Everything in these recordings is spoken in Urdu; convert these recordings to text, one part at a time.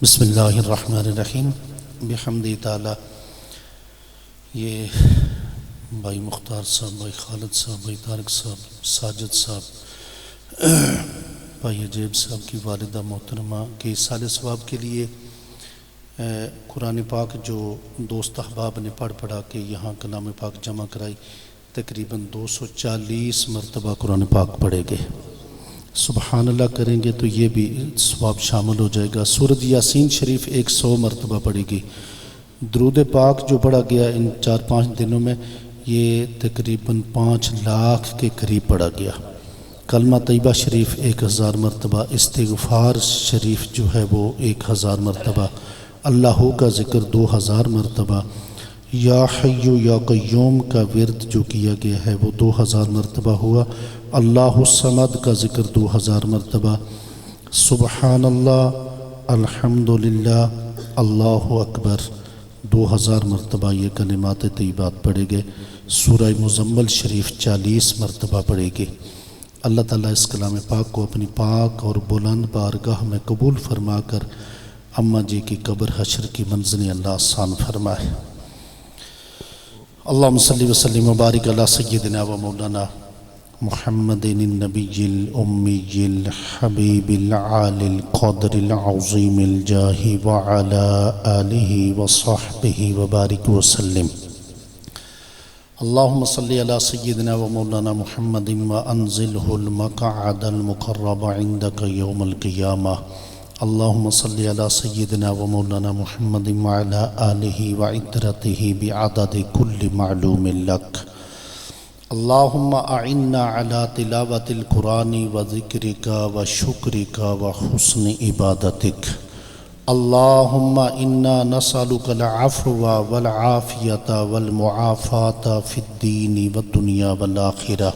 بسم اللہ الرحمن الرحیم بحمد تعالی۔ یہ بھائی مختار صاحب، بھائی خالد صاحب، بھائی طارق صاحب، ساجد صاحب، بھائی عجیب صاحب کی والدہ محترمہ کے ایصال ثواب کے لیے قرآن پاک جو دوست احباب نے پڑھا کے یہاں کلام پاک جمع کرائی، تقریباً 240 مرتبہ قرآن پاک پڑھے گے۔ سبحان اللہ کریں گے تو یہ بھی ثواب شامل ہو جائے گا۔ سورۃ یاسین شریف 100 مرتبہ پڑھے گی۔ درود پاک جو پڑھا گیا ان 4-5 دنوں میں، یہ تقریباً 5 لاکھ کے قریب پڑھا گیا۔ کلمہ طیبہ شریف 1000 مرتبہ، استغفار شریف جو ہے وہ 1000 مرتبہ، اللہ کا ذکر 2000 مرتبہ، یا حی یا قیوم کا ورد جو کیا گیا ہے وہ 2000 مرتبہ ہوا، اللہ الصمد کا ذکر 2000 مرتبہ، سبحان اللہ، الحمدللہ، اللہ اکبر 2000 مرتبہ یہ کلمات طیبات پڑھے گئے۔ سورہ مزمل شریف 40 مرتبہ پڑھے گی۔ اللہ تعالیٰ اس کلام پاک کو اپنی پاک اور بلند بارگاہ میں قبول فرما کر اماں جی کی قبر حشر کی منزلیں اللہ آسان فرمائے۔ اللہم صلی وسلم وبارک علی سیدنا و مولانا محمد النبی الامی الحبیب العالی القدر العظیم الجاہ وعلا آلہ وصحبہ وبارک وسلم۔ اللہم صلی علی سیدنا و مولانا محمد وانزلہ المقعد المقرب عندک یوم القیامہ۔ اللہم صلی علی سیدنا و مولانا محمد وعلا آلہ وعترتہ بعدد کل معلوم لک۔ اللہم اعنا علی تلاوت القرآن و ذکرک و شکرک و حسن عبادتک۔ اللہم انا نسألک العفو والعافیت والمعافات فی الدین والدنیا والآخرہ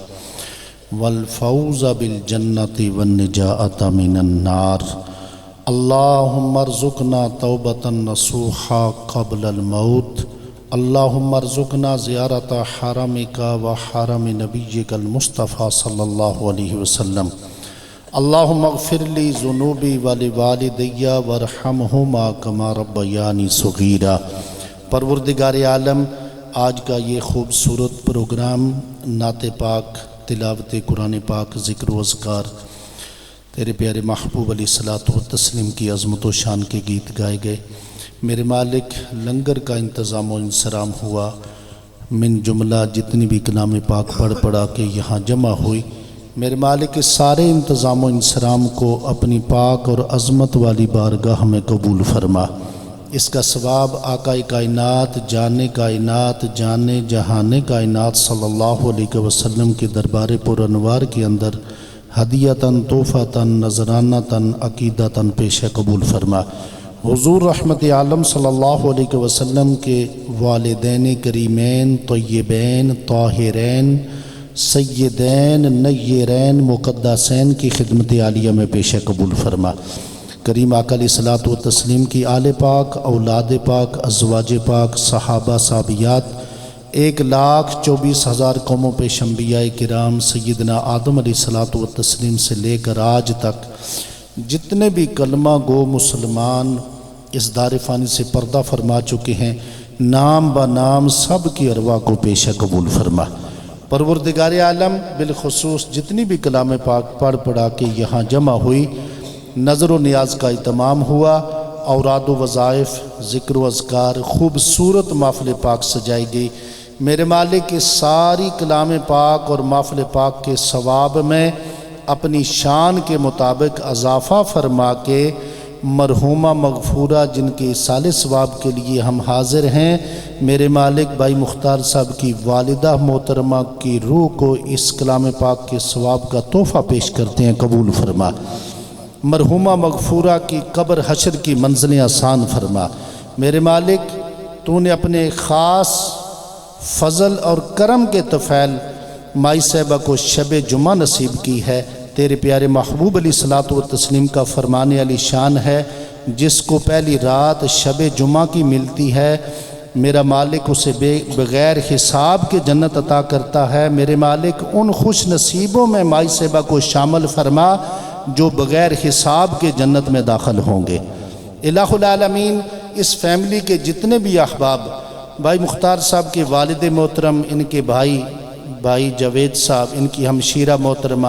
والفوز بالجنت والنجاۃ من النار۔ اللہم ارزقنا توبة نصوحا قبل الموت۔ اللہم ارزقنا زیارت حرمک و حرم نبیک المصطفیٰ صلی اللہ علیہ وسلم۔ اللہم اغفر لی ذنوبی ولوالدی وارحمہما کما ربیانی صغیرا۔ پروردگار عالم، آج کا یہ خوبصورت پروگرام نعت پاک، تلاوت قرآن پاک، ذکر و اذکار، تیرے پیارے محبوب علیہ الصلوۃ والتسلیم کی عظمت و شان کے گیت گائے گئے۔ میرے مالک، لنگر کا انتظام و انصرام ہوا، من جملہ جتنی بھی کلام پاک پڑھا کے یہاں جمع ہوئی، میرے مالک اس سارے انتظام و انصرام کو اپنی پاک اور عظمت والی بارگاہ میں قبول فرما۔ اس کا ثواب آقا کائنات، جان کائنات، جان جہان کائنات صلی اللہ علیہ وسلم کے دربار پر انوار کے اندر ہدیتاً، تحفۃً، نذرانۃً، عقیدتاً پیش قبول فرما۔ حضور رحمت عالم صلی اللہ علیہ وسلم کے والدین کریمین، طیبین، طاہرین، سیدین، نیرین، مقدسین کی خدمت عالیہ میں پیش قبول فرما۔ کریم آقا علیہ الصلوۃ والتسلیم کی آل پاک، اولاد پاک، ازواج پاک، صحابہ صحابیات، 1,24,000 قوموں پیش انبیاء کرام، سیدنا آدم علیہ الصلوۃ والتسلیم سے لے کر آج تک جتنے بھی کلمہ گو مسلمان اس دار فانی سے پردہ فرما چکے ہیں، نام با نام سب کی ارواح کو پیش قبول فرما۔ پروردگار عالم، بالخصوص جتنی بھی کلام پاک پڑھا کے یہاں جمع ہوئی، نظر و نیاز کا اہتمام ہوا، اوراد و وظائف، ذکر و اذکار، خوبصورت محفل پاک سجائی گئی۔ میرے مالک اس ساری کلام پاک اور محفل پاک کے ثواب میں اپنی شان کے مطابق اضافہ فرما کے مرحومہ مغفورہ جن کے ایصال ثواب کے لیے ہم حاضر ہیں، میرے مالک بھائی مختار صاحب کی والدہ محترمہ کی روح کو اس کلام پاک کے ثواب کا تحفہ پیش کرتے ہیں، قبول فرما۔ مرحومہ مغفورہ کی قبر حشر کی منزلیں آسان فرما۔ میرے مالک، تو نے اپنے خاص فضل اور کرم کے طفیل مائی صاحبہ کو شب جمعہ نصیب کی ہے۔ تیرے پیارے محبوب علیہ الصلوۃ والتسلیم کا فرمان علی شان ہے، جس کو پہلی رات شب جمعہ کی ملتی ہے، میرا مالک اسے بغیر حساب کے جنت عطا کرتا ہے۔ میرے مالک ان خوش نصیبوں میں مائی صاحبہ کو شامل فرما جو بغیر حساب کے جنت میں داخل ہوں گے۔ الہ العالمین اس فیملی کے جتنے بھی احباب، بھائی مختار صاحب کے والد محترم، ان کے بھائی جاوید صاحب، ان کی ہمشیرہ محترمہ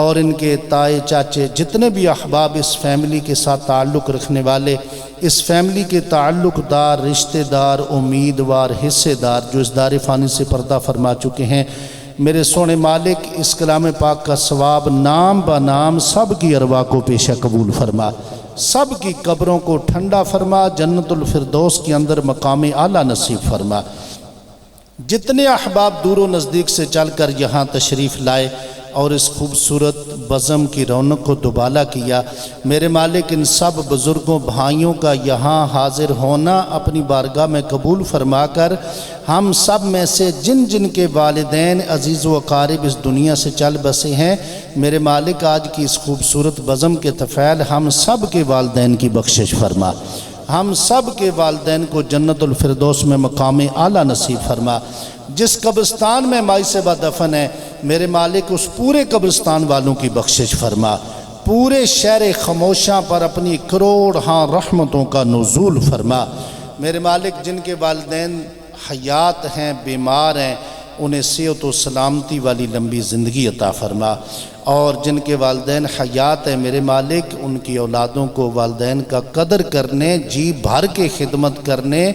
اور ان کے تائے چاچے، جتنے بھی احباب اس فیملی کے ساتھ تعلق رکھنے والے، اس فیملی کے تعلق دار، رشتہ دار، امیدوار، حصے دار جو اس دار فانی سے پردہ فرما چکے ہیں، میرے سونے مالک اس کلام پاک کا ثواب نام بنام سب کی ارواح کو پیشہ قبول فرما، سب کی قبروں کو ٹھنڈا فرما، جنت الفردوس کے اندر مقام اعلیٰ نصیب فرما۔ جتنے احباب دور و نزدیک سے چل کر یہاں تشریف لائے اور اس خوبصورت بزم کی رونق کو دوبالا کیا، میرے مالک ان سب بزرگوں بھائیوں کا یہاں حاضر ہونا اپنی بارگاہ میں قبول فرما کر ہم سب میں سے جن جن کے والدین عزیز و اقارب اس دنیا سے چل بسے ہیں، میرے مالک آج کی اس خوبصورت بزم کے طفیل ہم سب کے والدین کی بخشش فرما، ہم سب کے والدین کو جنت الفردوس میں مقام اعلیٰ نصیب فرما۔ جس قبرستان میں مائی صبا دفن ہے، میرے مالک اس پورے قبرستان والوں کی بخشش فرما، پورے شہر خموشاں پر اپنی کروڑ رحمتوں کا نزول فرما۔ میرے مالک جن کے والدین حیات ہیں، بیمار ہیں، انہیں صحت و سلامتی والی لمبی زندگی عطا فرما، اور جن کے والدین حیات ہیں میرے مالک ان کی اولادوں کو والدین کا قدر کرنے، جی بھر کے خدمت کرنے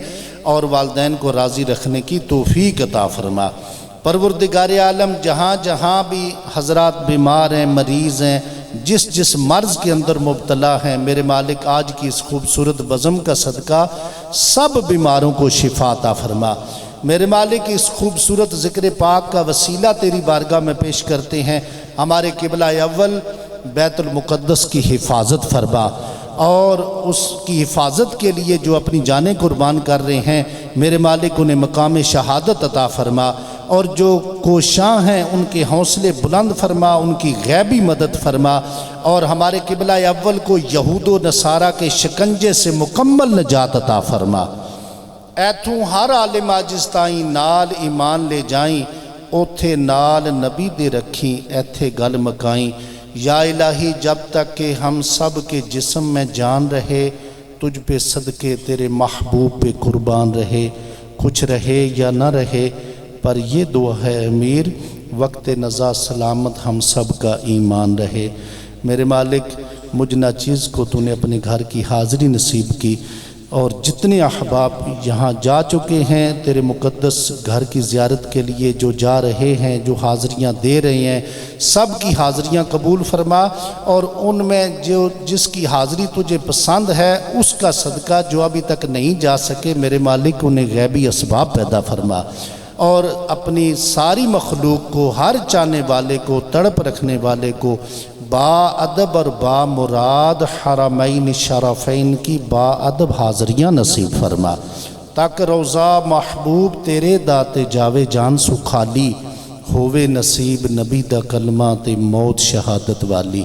اور والدین کو راضی رکھنے کی توفیق عطا فرما۔ پروردگار عالم جہاں جہاں بھی حضرات بیمار ہیں، مریض ہیں، جس مرض کے اندر مبتلا ہیں، میرے مالک آج کی اس خوبصورت بزم کا صدقہ سب بیماروں کو شفا عطا فرما۔ میرے مالک اس خوبصورت ذکر پاک کا وسیلہ تیری بارگاہ میں پیش کرتے ہیں، ہمارے قبلہ اول بیت المقدس کی حفاظت فرما، اور اس کی حفاظت کے لیے جو اپنی جانیں قربان کر رہے ہیں، میرے مالک انہیں مقام شہادت عطا فرما، اور جو کوشاں ہیں ان کے حوصلے بلند فرما، ان کی غیبی مدد فرما، اور ہمارے قبلہ اول کو یہود و نصارہ کے شکنجے سے مکمل نجات عطا فرما۔ ایتھوں ہر عالم عاجز تائیں نال ایمان لے جائیں، اوتھے نال نبی دے رکھیں ایتھے گل مکائیں۔ یا الہی جب تک کہ ہم سب کے جسم میں جان رہے، تجھ پہ صدقے تیرے محبوب پہ قربان رہے، کچھ رہے یا نہ رہے، پر یہ دعا ہے امیر وقت نزا سلامت ہم سب کا ایمان رہے۔ میرے مالک مجھ ناچیز کو تو نے اپنے گھر کی حاضری نصیب کی، اور جتنے احباب یہاں جا چکے ہیں تیرے مقدس گھر کی زیارت کے لیے، جو جا رہے ہیں، جو حاضریاں دے رہے ہیں، سب کی حاضریاں قبول فرما، اور ان میں جو جس کی حاضری تجھے پسند ہے اس کا صدقہ جو ابھی تک نہیں جا سکے، میرے مالک انہیں غیبی اسباب پیدا فرما، اور اپنی ساری مخلوق کو، ہر چاہنے والے کو، تڑپ رکھنے والے کو با ادب اور با مراد حرمین شرفین کی با ادب حاضریاں نصیب فرما، تاکہ روضہ محبوب تیرے داتے جاوے جان سو خالی ہووے نصیب نبی دا کلمہ تے موت شہادت والی۔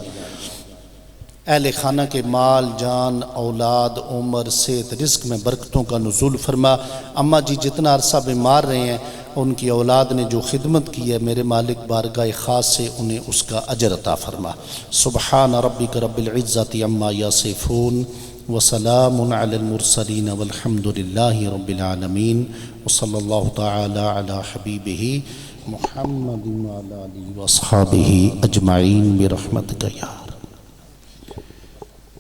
اہل خانہ کے مال، جان، اولاد، عمر، صحت، رزق میں برکتوں کا نزول فرما۔ اماں جی جتنا عرصہ بیمار رہے ہیں، ان کی اولاد نے جو خدمت کی ہے، میرے مالک بارگاہ خاص سے انہیں اس کا اجر عطا فرما۔ سبحان ربک رب العزت عما یصفون وسلام علی المرسلین والحمد للہ رب العالمین، وصلی اللہ تعالی علی حبیبہ محمد وعلی آلہ واصحابہ اجمعین برحمتک یا